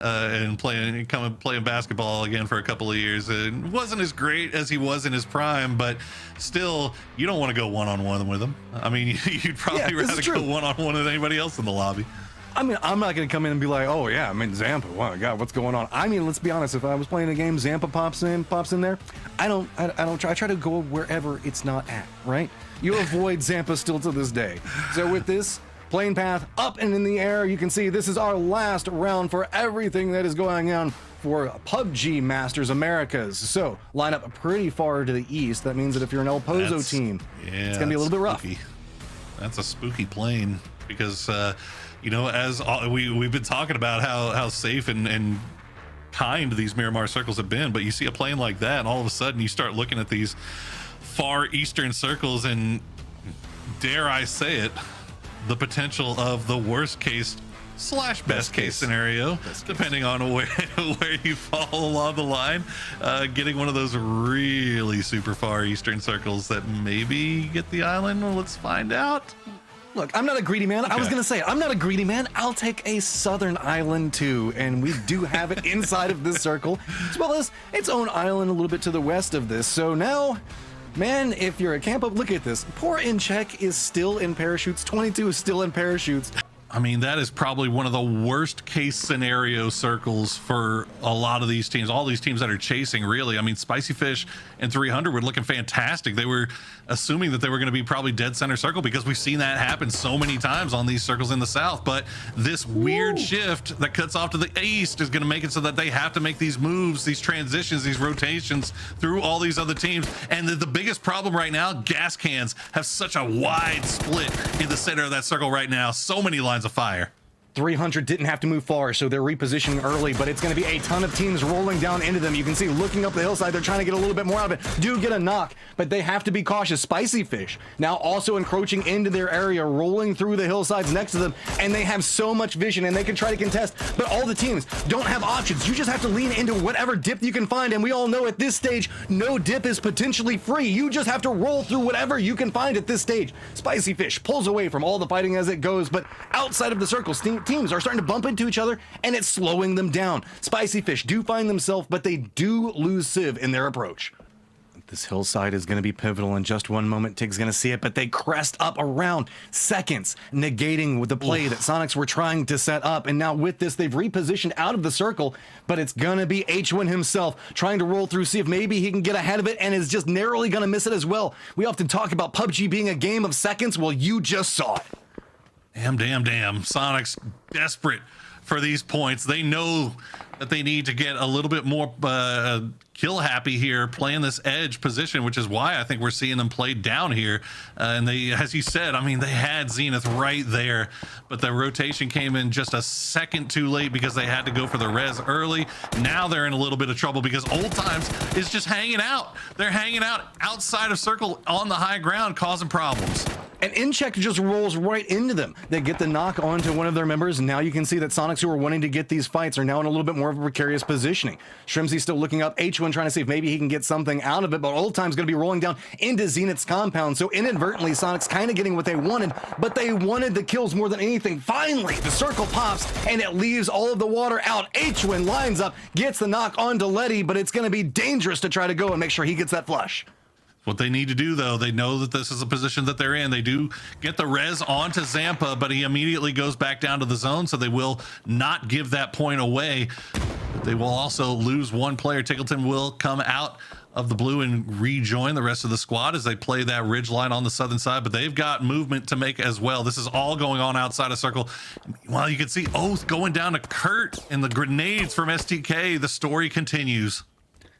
and playing basketball again for a couple of years. It wasn't as great as he was in his prime, but still, you don't want to go one-on-one with him. I mean, you'd probably rather go one-on-one with anybody else in the lobby. I mean, I'm not going to come in and be like, oh, yeah, I mean, Zampa, wow, God, what's going on? I mean, let's be honest. If I was playing a game, Zampa pops in there, I try to go wherever it's not at, right? You avoid Zampa still to this day. So with this, plane path up and in the air, you can see this is our last round for everything that is going on for PUBG Masters Americas. So line up pretty far to the east. That means that if you're an El Pozo team, it's going to be a little bit rough. That's a spooky plane because, you know, as we've been talking about how safe and kind these Miramar circles have been, but you see a plane like that and all of a sudden you start looking at these far eastern circles and, dare I say it, the potential of the worst case / best case scenario, depending on where you fall along the line, getting one of those really super far eastern circles that maybe get the island. Well, let's find out. Look, I'm not a greedy man. Okay. I was going to say, I'm not a greedy man. I'll take a southern island too, and we do have it inside of this circle, as well as its own island a little bit to the west of this. So now, man, if you're a camp up, look at this. Poor Incheck is still in parachutes. 22 is still in parachutes. I mean, that is probably one of the worst case scenario circles for a lot of these teams, all these teams that are chasing, really. I mean, Spicy Fish and 300 were looking fantastic. They were assuming that they were going to be probably dead center circle because we've seen that happen so many times on these circles in the south. But this weird shift that cuts off to the east is going to make it so that they have to make these moves, these transitions, these rotations through all these other teams. And the biggest problem right now, gas cans have such a wide split in the center of that circle right now. So many lines of fire. 300 didn't have to move far, so they're repositioning early, but it's going to be a ton of teams rolling down into them. You can see looking up the hillside, they're trying to get a little bit more out of it. Do get a knock, but they have to be cautious. Spicy Fish now also encroaching into their area, rolling through the hillsides next to them, and they have so much vision, and they can try to contest, but all the teams don't have options. You just have to lean into whatever dip you can find, and we all know at this stage, no dip is potentially free. You just have to roll through whatever you can find at this stage. Spicy Fish pulls away from all the fighting as it goes, but outside of the circle, teams are starting to bump into each other, and it's slowing them down. Spicy Fish do find themselves, but they do lose Civ in their approach. This hillside is going to be pivotal in just one moment. Tig's going to see it, but they crest up around seconds, negating with the play that Sonics were trying to set up. And now with this, they've repositioned out of the circle, but it's going to be H1 himself trying to roll through, see if maybe he can get ahead of it, and is just narrowly going to miss it as well. We often talk about PUBG being a game of seconds. Well, you just saw it. Damn. Sonics desperate for these points. They know that they need to get a little bit more kill happy here, playing this edge position, which is why I think we're seeing them play down here. And they, as you said, I mean, they had Zenith right there, but the rotation came in just a second too late because they had to go for the res early. Now they're in a little bit of trouble because Old Times is just hanging out. They're hanging out outside of circle on the high ground, causing problems. And Incheck just rolls right into them. They get the knock onto one of their members, and now you can see that Sonics, who are wanting to get these fights, are now in a little bit more of a precarious positioning. Shrimsy still looking up, H1 trying to see if maybe he can get something out of it, but Old Time's going to be rolling down into Zenith's compound, so inadvertently Sonics kind of getting what they wanted, but they wanted the kills more than anything. Finally, the circle pops, and it leaves all of the water out. H1 lines up, gets the knock onto Letty, but it's going to be dangerous to try to go and make sure he gets that flush. What they need to do, though, they know that this is a position that they're in. They do get the res onto Zampa, but he immediately goes back down to the zone, so they will not give that point away. But they will also lose one player. Tickleton will come out of the blue and rejoin the rest of the squad as they play that ridge line on the southern side, but they've got movement to make as well. This is all going on outside of circle. Well, you can see Oath going down to Kurt and the grenades from STK. The story continues.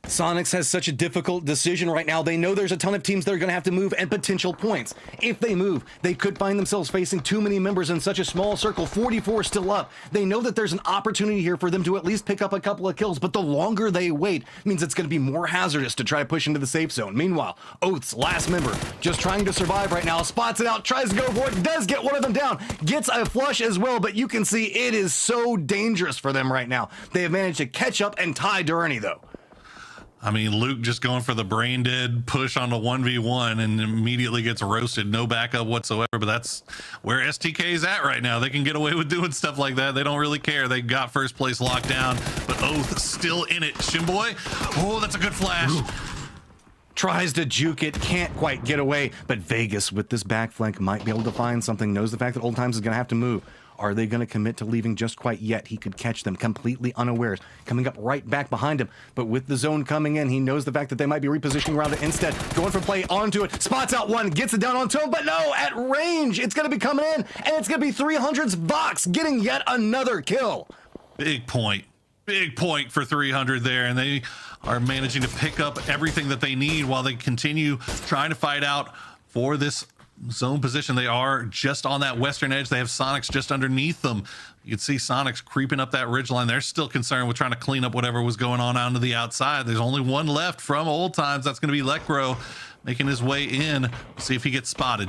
Sonics has such a difficult decision right now. They know there's a ton of teams that are going to have to move and potential points. If they move, they could find themselves facing too many members in such a small circle. 44 still up. They know that there's an opportunity here for them to at least pick up a couple of kills, but the longer they wait means it's going to be more hazardous to try to push into the safe zone. Meanwhile, Oath's last member just trying to survive right now, spots it out, tries to go for it, does get one of them down, gets a flush as well, but you can see it is so dangerous for them right now. They have managed to catch up and tie Durrani, though. I mean, Luke just going for the brain dead push on the 1v1 and immediately gets roasted. No backup whatsoever, but that's where STK is at right now. They can get away with doing stuff like that. They don't really care. They got first place locked down, but Oath still in it. Shimboy, oh, that's a good flash. Ooh. Tries to juke it, can't quite get away, but Vegas with this back flank might be able to find something, knows the fact that Old Times is going to have to move. Are they going to commit to leaving just quite yet? He could catch them completely unawares, coming up right back behind him. But with the zone coming in, he knows the fact that they might be repositioning around it instead. Going for play onto it, spots out one, gets it down onto him, but no, at range, it's going to be coming in, and it's going to be 300's Vox getting yet another kill. Big point for 300 there, and they are managing to pick up everything that they need while they continue trying to fight out for this zone position. They are just on that western edge. They have Sonics just underneath them. You can see Sonics creeping up that ridge line. They're still concerned with trying to clean up whatever was going on out to the outside. There's only one left from Old Times. That's going to be Lekro making his way in. See if he gets spotted.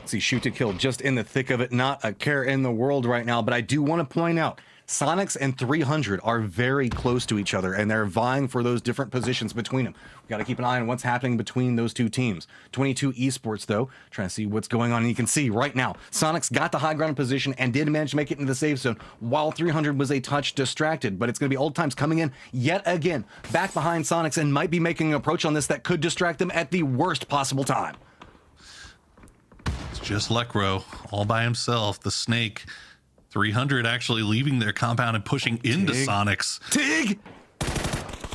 See, shoot to kill just in the thick of it. Not a care in the world right now, but I do want to point out Sonics and 300 are very close to each other, and they're vying for those different positions between them. We got to keep an eye on what's happening between those two teams. 22 Esports, though, trying to see what's going on. And you can see right now, Sonics got the high ground position and did manage to make it into the safe zone, while 300 was a touch distracted. But it's going to be Old Times coming in yet again, back behind Sonics, and might be making an approach on this that could distract them at the worst possible time. It's just Lekro all by himself, the snake. 300 actually leaving their compound and pushing into Sonics. Tig!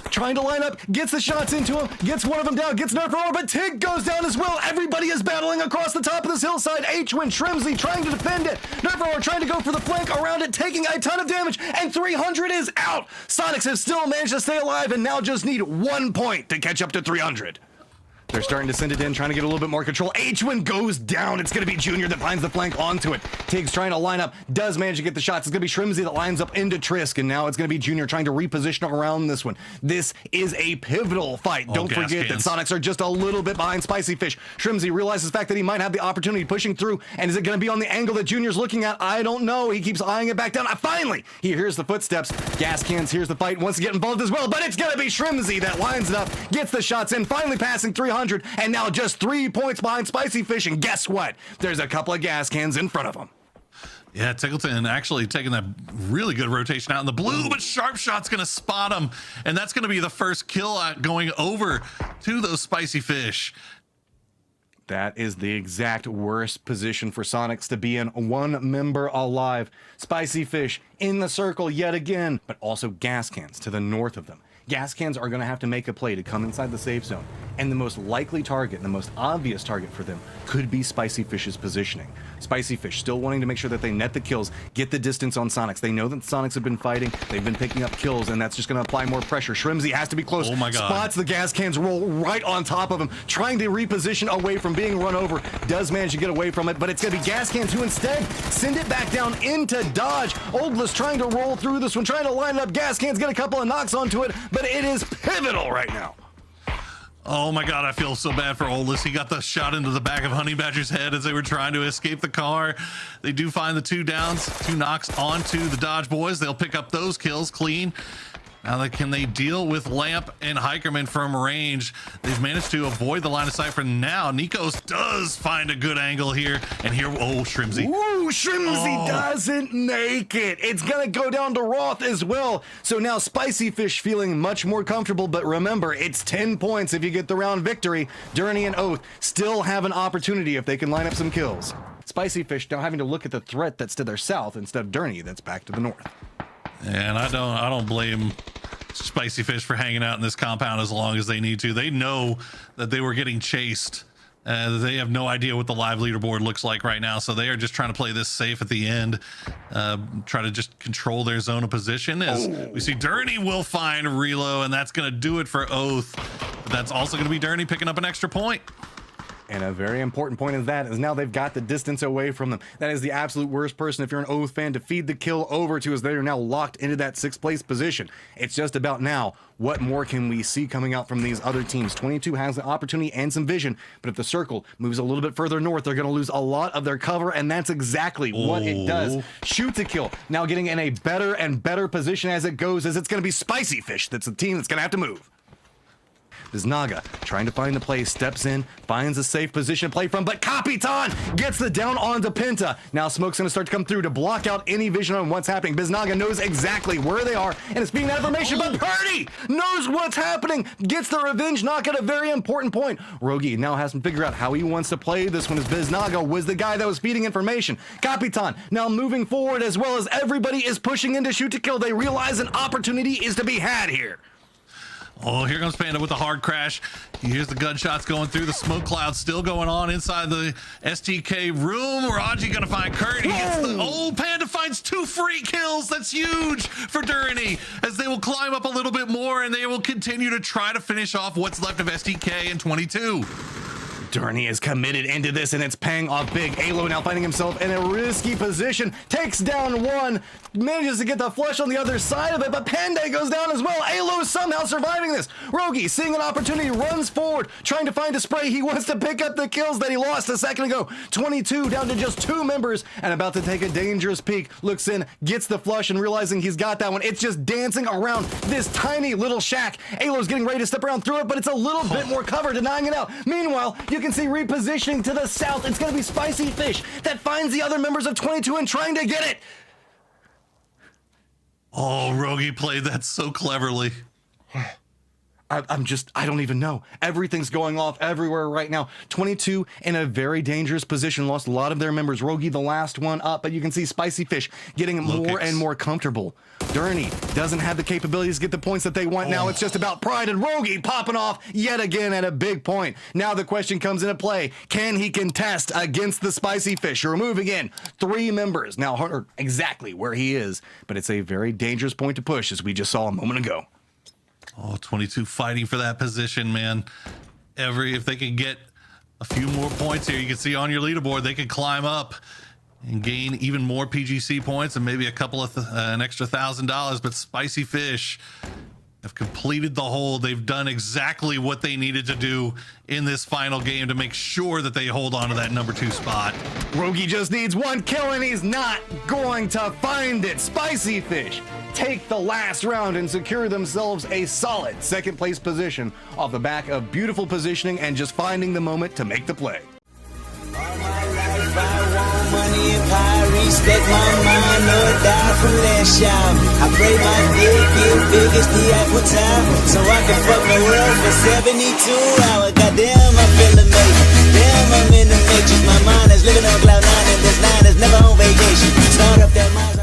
Trying to line up, gets the shots into him, gets one of them down, gets Nerf over, but Tig goes down as well. Everybody is battling across the top of this hillside. H-Win, Shrimsy trying to defend it. Nerf trying to go for the flank around it, taking a ton of damage, and 300 is out. Sonics have still managed to stay alive and now just need 1 point to catch up to 300. They're starting to send it in, trying to get a little bit more control. H-Win goes down. It's going to be Junior that finds the flank onto it. Tig's trying to line up, does manage to get the shots. It's going to be Shrimsy that lines up into Trisk, and now it's going to be Junior trying to reposition around this one. This is a pivotal fight. Don't forget that Sonics are just a little bit behind Spicy Fish. Shrimsy realizes the fact that he might have the opportunity pushing through, and is it going to be on the angle that Junior's looking at? I don't know. He keeps eyeing it back down. Finally, he hears the footsteps. Gas Cans hears the fight, wants to get involved as well, but it's going to be Shrimsy that lines it up, gets the shots in, finally passing 300, and now just 3 points behind Spicy Fish, and guess what? There's a couple of gas cans in front of him. Yeah, Tickleton actually taking that really good rotation out in the blue, but Sharp Shot's going to spot him, and that's going to be the first kill going over to those Spicy Fish. That is the exact worst position for Sonics to be in. One member alive. Spicy Fish in the circle yet again, but also gas cans to the north of them. Gas cans are going to have to make a play to come inside the safe zone, and the most likely target, the most obvious target for them, could be Spicy Fish's positioning. Spicy Fish still wanting to make sure that they net the kills, get the distance on Sonics. They know that Sonics have been fighting, they've been picking up kills, and that's just going to apply more pressure. Shrimsy has to be close. Oh my God. Spots the gas cans roll right on top of him, trying to reposition away from being run over. Does manage to get away from it, but it's going to be gas cans who instead send it back down into dodge. Oldless trying to roll through this one, trying to line it up. Gas cans get a couple of knocks onto it, but it is pivotal right now. Oh my God, I feel so bad for Oldless. He got the shot into the back of Honey Badger's head as they were trying to escape the car. They do find the 2 downs, 2 knocks onto the Dodge boys. They'll pick up those kills clean. Now, can they deal with Lamp and Hikerman from range? They've managed to avoid the line of sight for now. Nikos does find a good angle here. And here, oh, Shrimsy. Ooh, Shrimsy doesn't make it. It's going to go down to Roth as well. So now Spicy Fish feeling much more comfortable. But remember, it's 10 points if you get the round victory. Durney and Oath still have an opportunity if they can line up some kills. Spicy Fish now having to look at the threat that's to their south instead of Durney that's back to the north. And I don't blame Spicy Fish for hanging out in this compound as long as they need to. They know that they were getting chased. They have no idea what the live leaderboard looks like right now, so they are just trying to play this safe at the end, try to just control their zone of position. As we see Durney will find Relo, and that's going to do it for Oath. But that's also going to be Durney picking up an extra point. And a very important point is that is now they've got the distance away from them. That is the absolute worst person, if you're an Oath fan, to feed the kill over to, as they are now locked into that 6th place position. It's just about now, what more can we see coming out from these other teams? 22 has the opportunity and some vision, but if the circle moves a little bit further north, they're going to lose a lot of their cover, and that's exactly what it does. Shoot to kill, now getting in a better and better position as it goes, as it's going to be Spicy Fish that's the team that's going to have to move. Biznaga trying to find the play, steps in, finds a safe position to play from, but Kapitan gets the down onto Penta. Now Smoke's going to start to come through to block out any vision on what's happening. Biznaga knows exactly where they are, and it's being that information, but Purdy knows what's happening, gets the revenge knock at a very important point. Rogi now has to figure out how he wants to play this one, as Biznaga was the guy that was feeding information. Kapitan now moving forward, as well as everybody is pushing in to shoot to kill. They realize an opportunity is to be had here. Oh, here comes Panda with the hard crash. Here's the gunshots going through. The smoke cloud still going on inside the STK room. Raji gonna find Kurt. He gets the Panda finds 2 free kills. That's huge for Durrani, as they will climb up a little bit more and they will continue to try to finish off what's left of STK in 22. Durrani is committed into this, and it's paying off big. Alo now finding himself in a risky position, takes down one, manages to get the flush on the other side of it, but Panda goes down as well. Alo somehow surviving this. Rogi, seeing an opportunity, runs forward, trying to find a spray. He wants to pick up the kills that he lost a second ago. 22 down to just 2 members, and about to take a dangerous peek. Looks in, gets the flush, and realizing he's got that one, it's just dancing around this tiny little shack. Alo's getting ready to step around through it, but it's a little bit more cover, denying it out. Meanwhile, you can see repositioning to the south. It's going to be Spicy Fish that finds the other members of 22 and trying to get it. Oh, Rogi played that so cleverly. I don't even know. Everything's going off everywhere right now. 22 in a very dangerous position. Lost a lot of their members. Rogi the last one up, but you can see Spicy Fish getting more and more comfortable. Durrani doesn't have the capabilities to get the points that they want. Now it's just about pride, and Rogi popping off yet again at a big point. Now the question comes into play. Can he contest against the Spicy Fish? Removing in 3 members. Now exactly where he is, but it's a very dangerous point to push, as we just saw a moment ago. Oh, 22 fighting for that position, man. If they can get a few more points here, you can see on your leaderboard, they can climb up and gain even more PGC points and maybe a couple of an extra $1,000. But Spicy Fish have completed the hold. They've done exactly what they needed to do in this final game to make sure that they hold on to that number 2 spot. Rogi just needs 1 kill, and he's not going to find it. Spicy Fish take the last round and secure themselves a solid 2nd place position off the back of beautiful positioning and just finding the moment to make the play. Money and power, respect my mind, no die from that shout. I pray my dick get big as the Apple Tower, so I can fuck the world for 72 hours. Goddamn, I feel amazing. Damn, I'm in the matrix. My mind is living on cloud 9, and this 9 is never on vacation. Start up that mind.